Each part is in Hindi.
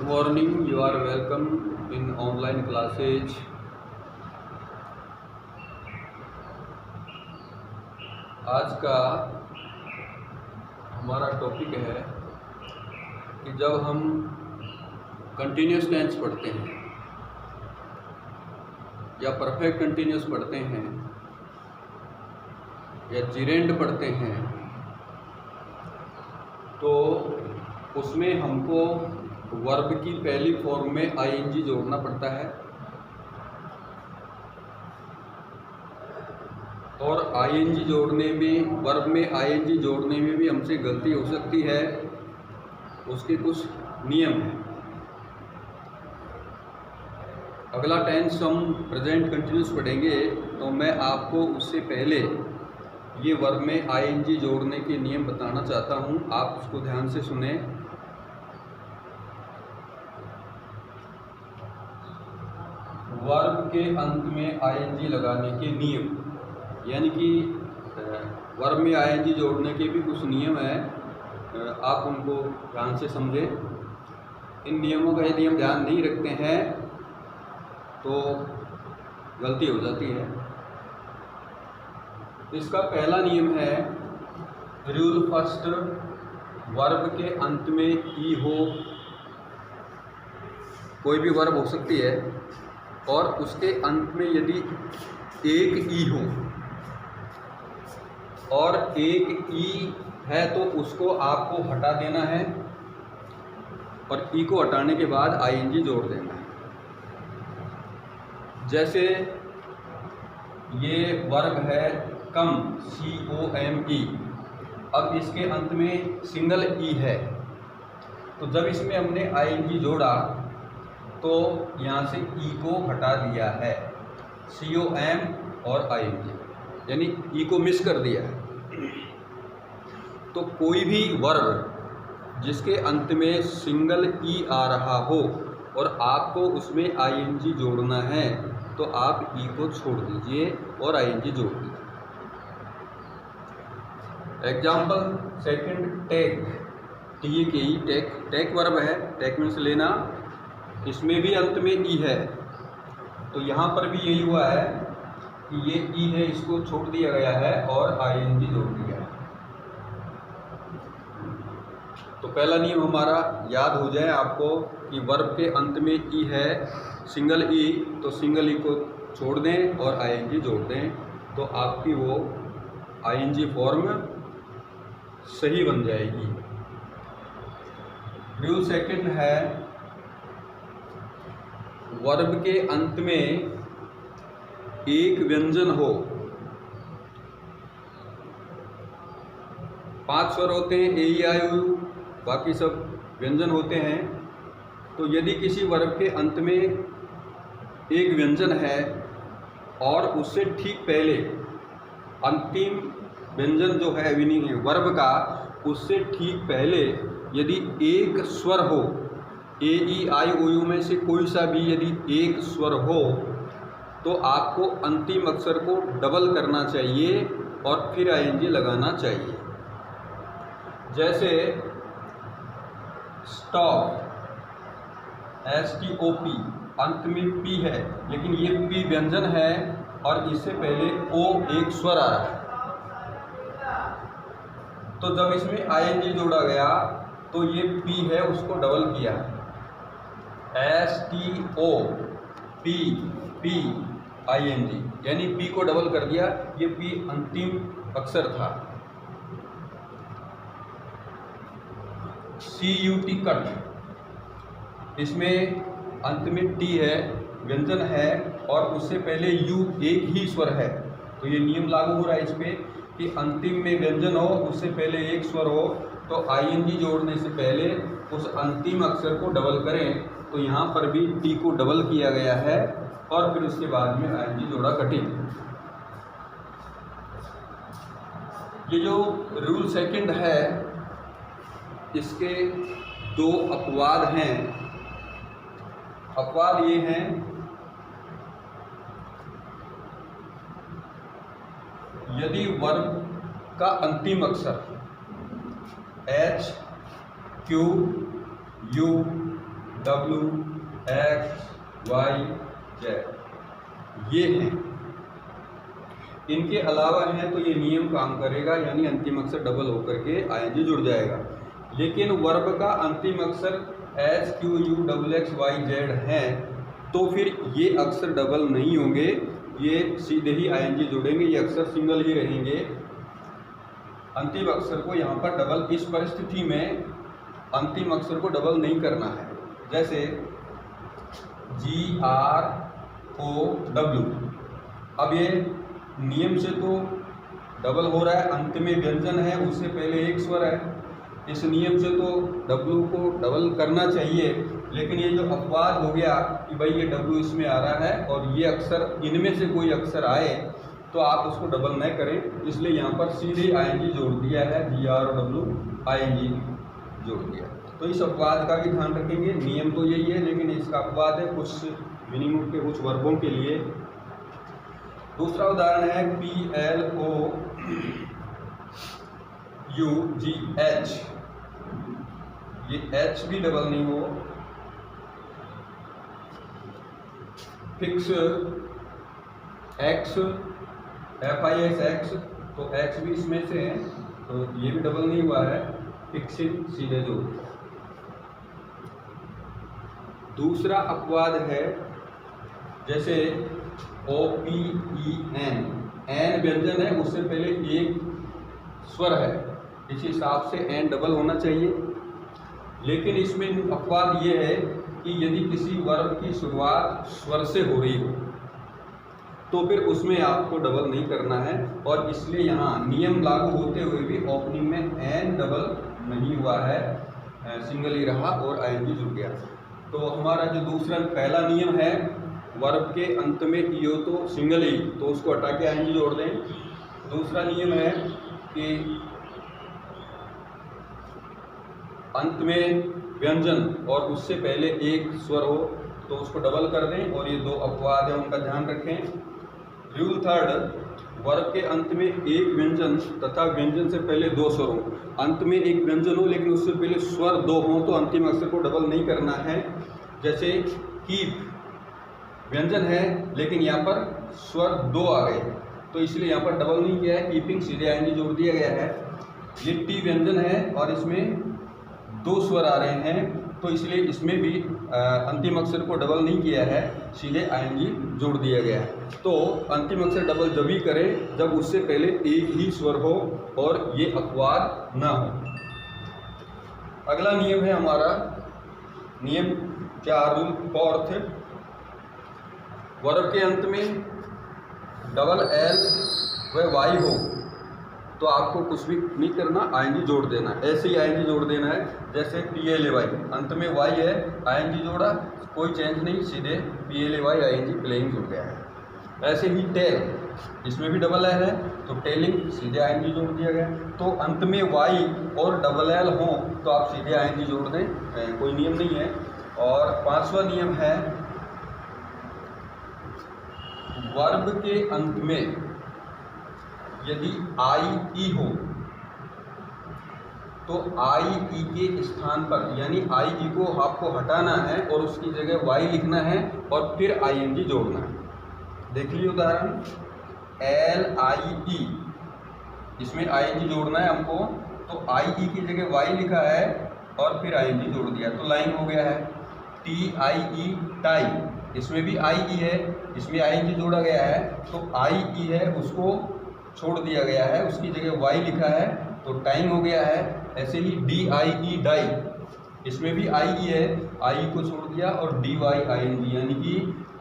morning, you are welcome in online classes. आज का हमारा टॉपिक है कि जब हम कंटिन्यूस टेंस पढ़ते हैं या परफेक्ट कंटिन्यूस पढ़ते हैं या जिरेंड पढ़ते हैं तो उसमें हमको वर्ब की पहली फॉर्म में आईएनजी जोड़ना पड़ता है और आईएनजी जोड़ने में, वर्ब में आईएनजी जोड़ने में भी हमसे गलती हो सकती है। उसके कुछ नियम हैं। अगला टेंस हम प्रेजेंट कंटिन्यूस पढ़ेंगे तो मैं आपको उससे पहले ये वर्ब में आईएनजी जोड़ने के नियम बताना चाहता हूँ। आप उसको ध्यान से सुने। वर्ब के अंत में आईएनजी लगाने के नियम, यानी कि वर्ब में आईएनजी जोड़ने के भी कुछ नियम हैं, आप उनको ध्यान से समझें। इन नियमों का यदि हम ध्यान नहीं रखते हैं तो गलती हो जाती है। इसका पहला नियम है रूल फर्स्ट, वर्ब के अंत में ई हो, कोई भी वर्ब हो सकती है और उसके अंत में यदि एक ई हो और एक ई है तो उसको आपको हटा देना है और ई को हटाने के बाद आईएनजी जोड़ देना है। जैसे ये वर्ब है कम, COME, अब इसके अंत में सिंगल ई है तो जब इसमें हमने आईएनजी जोड़ा तो यहाँ से ई को हटा दिया है, COM और आईएनजी, यानी ई को मिस कर दिया है। तो कोई भी वर्ब जिसके अंत में सिंगल ई आ रहा हो और आपको उसमें आईएनजी जोड़ना है तो आप ई को छोड़ दीजिए और आईएनजी जोड़ दीजिए। Example second, take, TAKE, take verb है, टेक मीन्स लेना, इसमें भी अंत में ई है तो यहाँ पर भी यही हुआ है कि ये ई है, इसको छोड़ दिया गया है और आईएनजी जोड़ दिया है। तो पहला नियम हमारा याद हो जाए आपको कि वर्ब के अंत में ई है, सिंगल ई, तो सिंगल ई को छोड़ दें और आईएनजी जोड़ दें तो आपकी वो आईएनजी फॉर्म सही बन जाएगी। रूल सेकंड है वर्ब के अंत में एक व्यंजन हो। 5 स्वर होते हैं, ए, ई, आई, ऊ, बाकी सब व्यंजन होते हैं। तो यदि किसी वर्ब के अंत में एक व्यंजन है और उससे ठीक पहले अंतिम व्यंजन जो है वर्ब का, उससे ठीक पहले यदि एक स्वर हो, ए, ई, आई, ओ, यू में से कोई सा भी यदि एक स्वर हो तो आपको अंतिम अक्षर को डबल करना चाहिए और फिर आईएनजी लगाना चाहिए। जैसे स्टॉप, STOP, अंत में पी है लेकिन ये पी व्यंजन है और इससे पहले ओ एक स्वर आ रहा है तो जब इसमें आईएनजी जोड़ा गया तो ये पी है उसको डबल किया, STOP, पी, आईएनजी, यानी पी को डबल कर दिया। ये पी अंतिम अक्षर था। CUT, कट, इसमें अंत में टी है, व्यंजन है और उससे पहले यू एक ही स्वर है तो ये नियम लागू हो रहा है इस पे कि अंतिम में व्यंजन हो, उससे पहले एक स्वर हो तो आईएनजी जोड़ने से पहले उस अंतिम अक्षर को डबल करें। तो यहाँ पर भी टी को डबल किया गया है और फिर उसके बाद में आईएनजी जोड़ा कटिंग। ये जो रूल सेकंड है इसके 2 अपवाद हैं। अपवाद ये हैं यदि वर्ब का अंतिम अक्षर H, Q, U, W, X, Y, Z ये हैं। इनके अलावा हैं तो ये नियम काम करेगा, यानी अंतिम अक्षर डबल होकर के ING जुड़ जाएगा। लेकिन वर्ब का अंतिम अक्षर H, Q, U, X, Y, Z है तो फिर ये अक्षर डबल नहीं होंगे, ये सीधे ही ING जुड़ेंगे, ये अक्षर सिंगल ही रहेंगे। अंतिम अक्षर को यहाँ पर डबल, इस परिस्थिति में अंतिम अक्षर को डबल नहीं करना है। जैसे GROW, अब ये नियम से तो डबल हो रहा है, अंत में व्यंजन है, उससे पहले एक स्वर है, इस नियम से तो W को डबल करना चाहिए। लेकिन ये जो अपवाद हो गया कि भाई ये W इसमें आ रहा है और ये अक्षर, इनमें से कोई अक्षर आए तो आप उसको डबल न करें, इसलिए यहाँ पर सीधे ING जोड़ दिया है, GROW ING जोड़ दिया। तो इस अपवाद का भी ध्यान रखेंगे। नियम तो यही है लेकिन इसका अपवाद है कुछ मिनिमम के कुछ वर्गों के लिए। दूसरा उदाहरण है PLOUGH, ये H भी डबल नहीं हो। फिक्स X, FIX, तो X भी इसमें से है तो ये भी डबल नहीं हुआ है, फिक्सिंग सीधे दो। दूसरा अपवाद है जैसे OPEN, एन व्यंजन है, उससे पहले एक स्वर है, इस हिसाब से एन डबल होना चाहिए। लेकिन इसमें अपवाद ये है कि यदि किसी वर्ब की शुरुआत स्वर से हो रही हो तो फिर उसमें आपको डबल नहीं करना है, और इसलिए यहाँ नियम लागू होते हुए भी ओपनिंग में एन डबल नहीं हुआ है, सिंगल ही रहा और ING जुड़ गया। तो हमारा जो दूसरा पहला नियम है, वर्ब के अंत में ई हो तो सिंगल ही, तो उसको हटा के ING जोड़ दें। दूसरा नियम है कि अंत में व्यंजन और उससे पहले एक स्वर हो तो उसको डबल कर दें, और ये दो अपवाद है उनका ध्यान रखें। रूल थर्ड, वर्ब के अंत में एक व्यंजन तथा व्यंजन से पहले दो स्वर हो। अंत में एक व्यंजन हो लेकिन उससे पहले स्वर दो हों तो अंतिम अक्षर को डबल नहीं करना है। जैसे कीप व्यंजन है लेकिन यहाँ पर स्वर दो आ गए तो इसलिए यहाँ पर डबल नहीं किया है, कीपिंग सीधे ING जोड़ दिया गया है। लिट्टी व्यंजन है और इसमें दो स्वर आ रहे हैं तो इसलिए इसमें भी अंतिम अक्षर को डबल नहीं किया है, सीधे ING जोड़ दिया गया है। तो अंतिम अक्षर डबल जब ही करें जब उससे पहले एक ही स्वर हो और ये अपवाद ना हो। अगला नियम है हमारा नियम 4 रूल फोर्थ, वर्ब के अंत में डबल L व Y हो तो आपको कुछ भी नहीं करना, ING जोड़ देना, ऐसे ही ING जोड़ देना है। जैसे PLAY, अंत में Y है, ING जोड़ा, कोई चेंज नहीं, सीधे PLAY ING प्लेइंग जुड़ गया है। ऐसे ही टेल, इसमें भी डबल L है तो टेलिंग सीधे ING जोड़ दिया गया। तो अंत में Y और डबल L हो तो आप सीधे ING जोड़ दें, कोई नियम नहीं है। और पांचवा नियम है वर्ब के अंत में यदि IE हो तो IE के स्थान पर, यानी IE को आपको हटाना है और उसकी जगह Y लिखना है और फिर ING जोड़ना है। देख लीजिए उदाहरण, LIE, इसमें ING जोड़ना है हमको तो IE की जगह Y लिखा है और फिर ING जोड़ दिया तो लाइन हो गया है। TIE टाई, इसमें भी IE है, इसमें ING जोड़ा गया है तो IE है उसको छोड़ दिया गया है, उसकी जगह Y लिखा है तो टाइम हो गया है। ऐसे ही DIE डाई, इसमें भी IE है, I को छोड़ दिया और DYING, यानी कि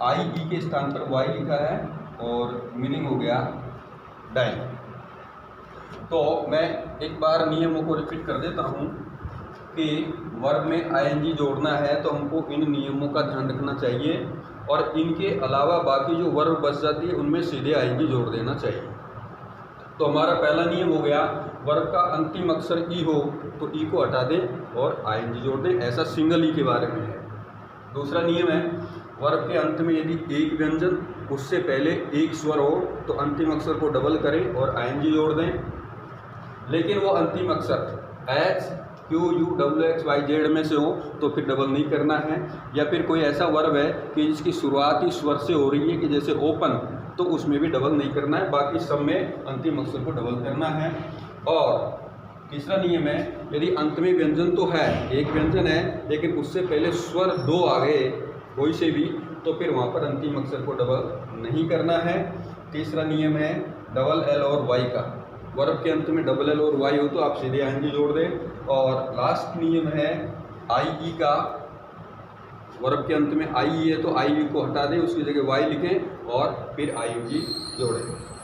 IE के स्थान पर Y लिखा है और मीनिंग हो गया डाई। तो मैं एक बार नियमों को रिपीट कर देता हूँ कि वर्ब में ING जोड़ना है तो हमको इन नियमों का ध्यान रखना चाहिए, और इनके अलावा बाकी जो वर्ब बच जाती है उनमें सीधे ING जोड़ देना चाहिए। तो हमारा पहला नियम हो गया, वर्ब का अंतिम अक्षर ई हो तो ई को हटा दें और ING जोड़ दें, ऐसा सिंगल ई के बारे में है। दूसरा नियम है, वर्ब के अंत में यदि एक व्यंजन उससे पहले एक स्वर हो तो अंतिम अक्षर को डबल करें और ING जोड़ दें। लेकिन वो अंतिम अक्षर H, QUXYZ में से हो तो फिर डबल नहीं करना है। या फिर कोई ऐसा वर्ब है कि जिसकी शुरुआत ही स्वर से हो रही है कि जैसे ओपन, तो उसमें भी डबल नहीं करना है। बाकी सब में अंतिम अक्षर को डबल करना है। और तीसरा नियम है, यदि अंत में व्यंजन तो है, एक व्यंजन है लेकिन उससे पहले स्वर दो आ गए कोई से भी, तो फिर वहाँ पर अंतिम अक्षर को डबल नहीं करना है। तीसरा नियम है डबल एल और वाई का। वर्ब के अंत में डबल एल और वाई हो तो आप सीधे आईएनजी जोड़ दें। और लास्ट नियम है आई ई का। वर्ब के अंत में आई ई है तो आई ई को हटा दें, उसकी जगह वाई लिखें और फिर आईएनजी जोड़ें।